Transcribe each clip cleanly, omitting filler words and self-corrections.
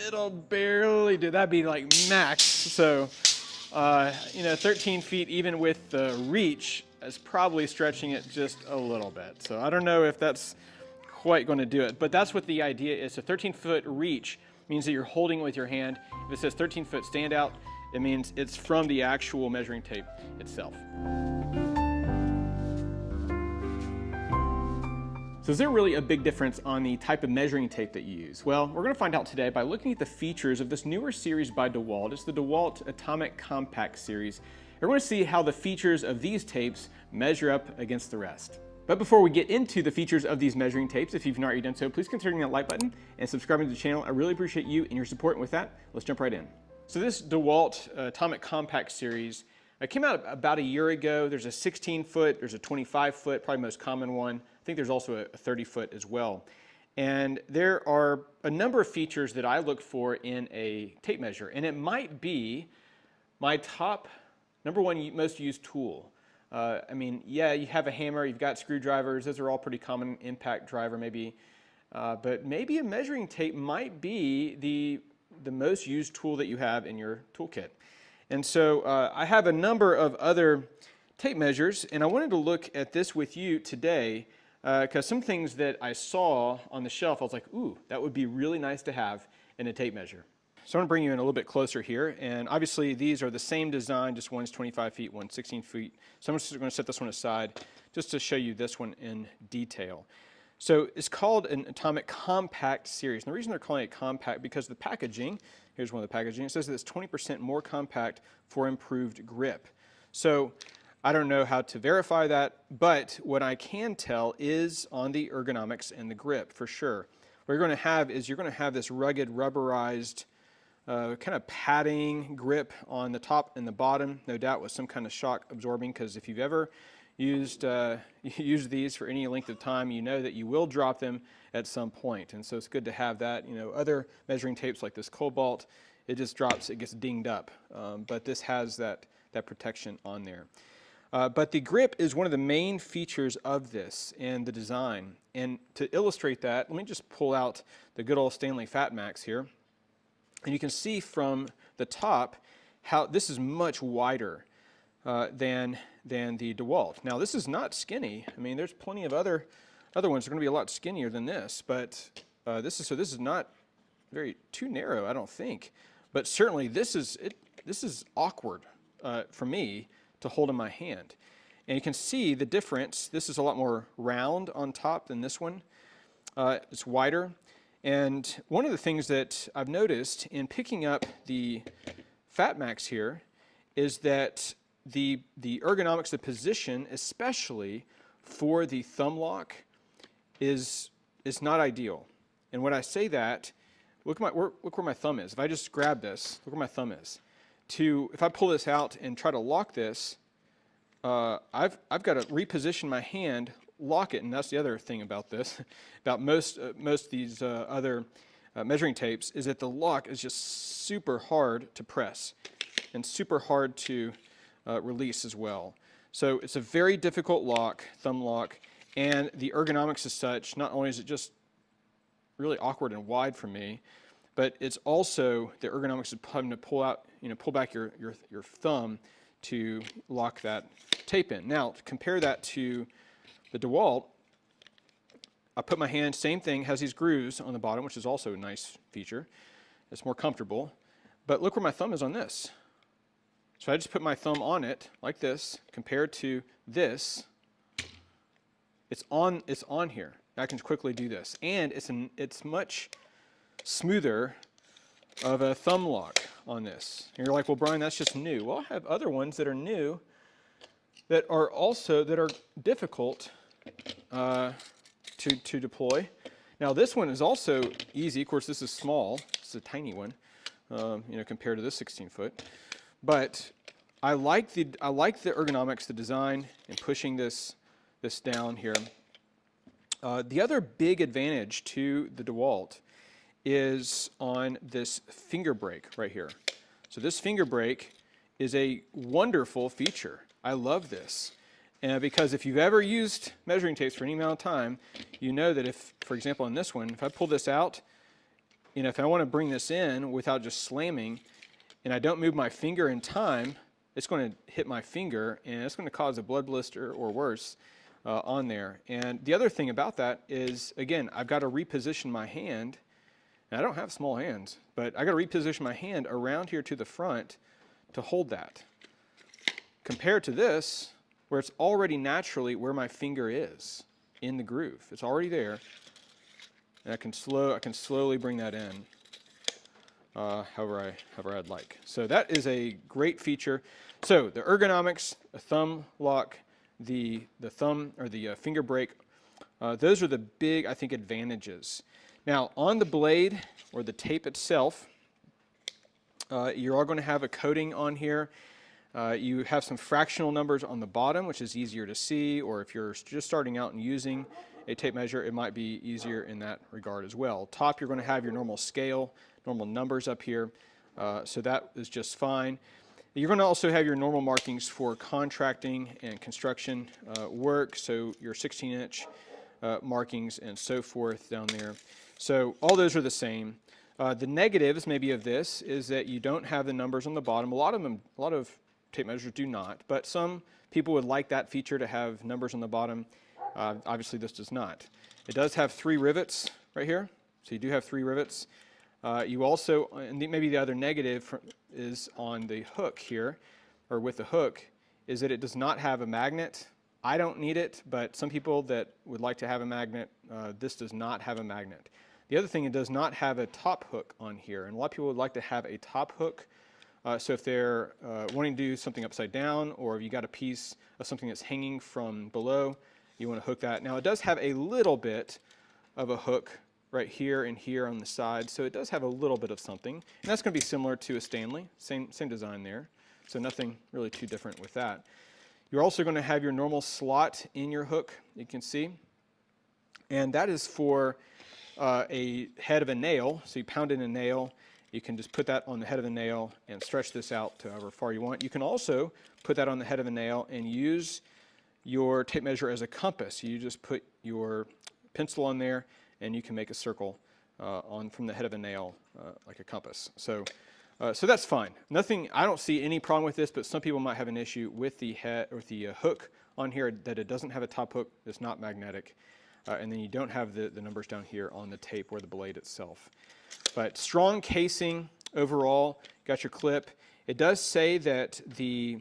it'll barely do. That'd be like max. So, you know, 13 feet, even with the reach, is probably stretching it just a little bit. So I don't know if that's quite going to do it, but that's what the idea is. So 13-foot reach means that you're holding it with your hand. If it says 13-foot standout, it means it's from the actual measuring tape itself. So is there really a big difference on the type of measuring tape that you use? Well, we're going to find out today by looking at the features of this newer series by DeWALT. It's the DeWALT Atomic Compact series. We're going to see how the features of these tapes measure up against the rest. But before we get into the features of these measuring tapes, if you've not already done so, please consider hitting that like button and subscribing to the channel. I really appreciate you and your support. And with that, let's jump right in. So this DeWALT Atomic Compact series came out about a year ago. There's a 16-foot, there's a 25-foot, probably most common one. I think there's also a 30-foot as well. And there are a number of features that I look for in a tape measure, and it might be my top number one most used tool. I mean, yeah, you have a hammer, you've got screwdrivers, those are all pretty common, impact driver maybe, but maybe a measuring tape might be the most used tool that you have in your toolkit. And so I have a number of other tape measures, and I wanted to look at this with you today because some things that I saw on the shelf, I was like, ooh, that would be really nice to have in a tape measure. So I'm going to bring you in a little bit closer here, and obviously these are the same design, just one's 25 feet, one's 16 feet. So I'm just going to set this one aside just to show you this one in detail. So it's called an Atomic Compact series. And the reason they're calling it compact because the packaging, here's one of the packaging, it says that it's 20% more compact for improved grip. So I don't know how to verify that, but what I can tell is on the ergonomics and the grip for sure. What you're going to have is you're going to have this rugged rubberized kind of padding grip on the top and the bottom, no doubt with some kind of shock absorbing, because if you've ever used these for any length of time, you know that you will drop them at some point. And so it's good to have that. You know, other measuring tapes like this Cobalt, it just drops, it gets dinged up. But this has that protection on there. But the grip is one of the main features of this and the design. And to illustrate that, let me just pull out the good old Stanley Fat Max here. And you can see from the top how this is much wider than the DeWALT. Now this is not skinny. I mean, there's plenty of other ones that are going to be a lot skinnier than this, but this is not too narrow, I don't think. But certainly this is awkward for me to hold in my hand. And you can see the difference. This is a lot more round on top than this one. It's wider. And one of the things that I've noticed in picking up the Fat Max here is that the ergonomics, the position, especially for the thumb lock, is not ideal. And when I say that, look where my thumb is. If I just grab this, look where my thumb is. If I pull this out and try to lock this, I've got to reposition my hand, lock it, and that's the other thing about this, about most of these other measuring tapes, is that the lock is just super hard to press and super hard to release as well. So it's a very difficult lock, thumb lock, and the ergonomics is such, not only is it just really awkward and wide for me, but it's also the ergonomics of having to pull back your thumb to lock that tape in. Now, to compare that to the DeWALT, I put my hand, same thing, has these grooves on the bottom, which is also a nice feature. It's more comfortable. But look where my thumb is on this. So I just put my thumb on it like this, compared to this. It's on here. I can quickly do this. And it's much smoother of a thumb lock on this. And you're like, well, Brian, that's just new. Well, I have other ones that are new that are difficult to deploy. Now this one is also easy. Of course, this is small. It's a tiny one, compared to this 16-foot. But I like the ergonomics, the design, and pushing this down here. The other big advantage to the DeWALT is on this finger brake right here. So this finger brake is a wonderful feature. I love this. Because if you've ever used measuring tapes for any amount of time, you know that if, for example, on this one, if I pull this out, if I want to bring this in without just slamming, and I don't move my finger in time, it's going to hit my finger, and it's going to cause a blood blister or worse on there. And the other thing about that is, again, I've got to reposition my hand. And I don't have small hands, but I got to reposition my hand around here to the front to hold that. Compared to this, where it's already naturally where my finger is in the groove. It's already there, and I can slowly bring that in, however I'd like. So that is a great feature. So the ergonomics, a thumb lock, the thumb or the finger brake, those are the big, I think, advantages. Now on the blade or the tape itself, you are going to have a coating on here. You have some fractional numbers on the bottom, which is easier to see, or if you're just starting out and using a tape measure, it might be easier in that regard as well. Top, you're going to have your normal scale, normal numbers up here, so that is just fine. You're going to also have your normal markings for contracting and construction work, so your 16-inch markings and so forth down there. So all those are the same. The negatives maybe of this is that you don't have the numbers on the bottom. A lot of tape measures do not, but some people would like that feature to have numbers on the bottom. Obviously this does not. It does have 3 rivets right here, so you do have 3 rivets. You also, and maybe the other negative is on the hook here, or with the hook, is that it does not have a magnet. I don't need it, but some people that would like to have a magnet, this does not have a magnet. The other thing, it does not have a top hook on here, and a lot of people would like to have a top hook. So if they're wanting to do something upside down, or if you got a piece of something that's hanging from below, you want to hook that. Now it does have a little bit of a hook right here and here on the side, so it does have a little bit of something, and that's going to be similar to a Stanley, same design there, so nothing really too different with that. You're also going to have your normal slot in your hook, you can see, and that is for a head of a nail. So you pound in a nail, you can just put that on the head of the nail and stretch this out to however far you want. You can also put that on the head of a nail and use your tape measure as a compass. You just put your pencil on there and you can make a circle from the head of a nail like a compass. So that's fine. Nothing, I don't see any problem with this, but some people might have an issue with the head or the hook on here, that it doesn't have a top hook, it's not magnetic, and then you don't have the numbers down here on the tape or the blade itself. But strong casing overall, got your clip. It does say that the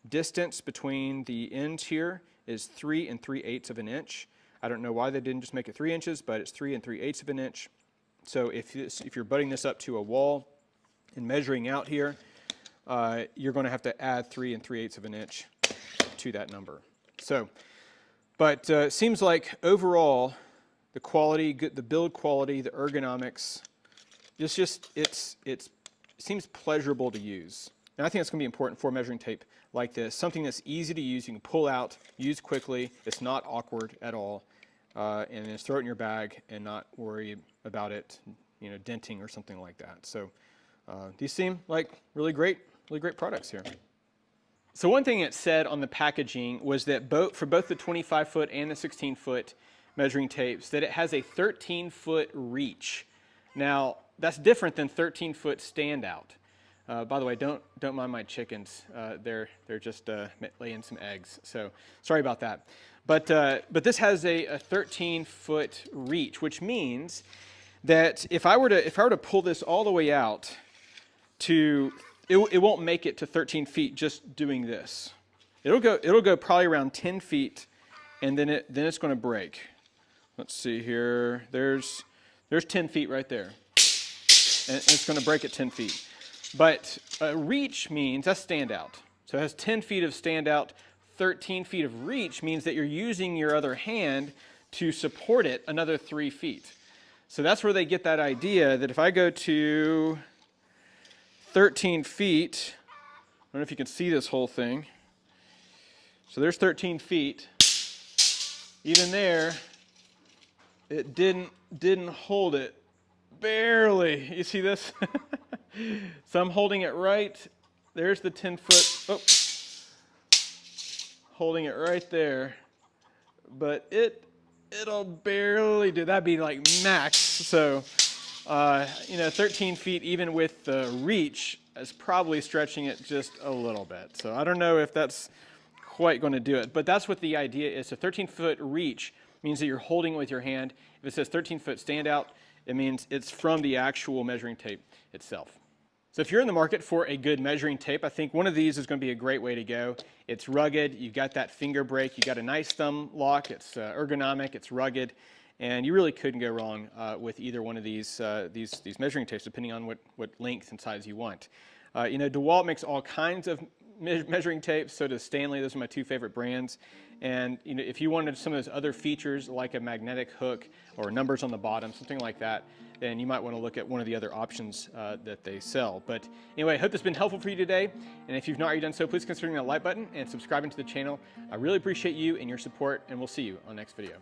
distance between the ends here is 3 3/8 of an inch. I don't know why they didn't just make it 3 inches, but it's 3 3/8 of an inch. So if you're butting this up to a wall and measuring out here, you're going to have to add 3 3/8 of an inch to that number. So, but it seems like overall, the quality, the build quality, the ergonomics, it seems pleasurable to use. And I think that's going to be important for measuring tape like this. Something that's easy to use, you can pull out, use quickly, it's not awkward at all, and just throw it in your bag and not worry about it, denting or something like that. So these seem like really great products here. So one thing it said on the packaging was that for both the 25-foot and the 16-foot measuring tapes, that it has a 13-foot reach. Now, that's different than 13-foot standout. By the way, don't mind my chickens. They're just laying some eggs. So sorry about that. But this has a 13-foot reach, which means that if I were to pull this all the way out it won't make it to 13 feet just doing this. It'll go probably around 10 feet, and then it's going to break. Let's see here. There's 10 feet right there, and it's going to break at 10 feet. But reach means that's standout. So it has 10 feet of standout. 13 feet of reach means that you're using your other hand to support it another 3 feet. So that's where they get that idea that if I go to 13 feet, I don't know if you can see this whole thing. So there's 13 feet. Even there, it didn't hold it. Barely. You see this? So I'm holding it right. There's the 10-foot. Oh, holding it right there. But it'll barely do. That'd be like max. So you know, 13 feet, even with the reach, is probably stretching it just a little bit. So I don't know if that's quite going to do it, but that's what the idea is. So 13-foot reach means that you're holding it with your hand. If it says 13-foot standout, it means it's from the actual measuring tape itself. So if you're in the market for a good measuring tape, I think one of these is going to be a great way to go. It's rugged, you've got that finger break, you've got a nice thumb lock, it's ergonomic, it's rugged, and you really couldn't go wrong with either one of these measuring tapes, depending on what length and size you want. You know, DeWALT makes all kinds of measuring tapes, so does Stanley. Those are my two favorite brands. And you know, if you wanted some of those other features like a magnetic hook or numbers on the bottom, something like that, then you might want to look at one of the other options that they sell. But anyway, I hope this has been helpful for you today. And if you've not already done so, please consider hitting that like button and subscribing to the channel. I really appreciate you and your support, and we'll see you on the next video.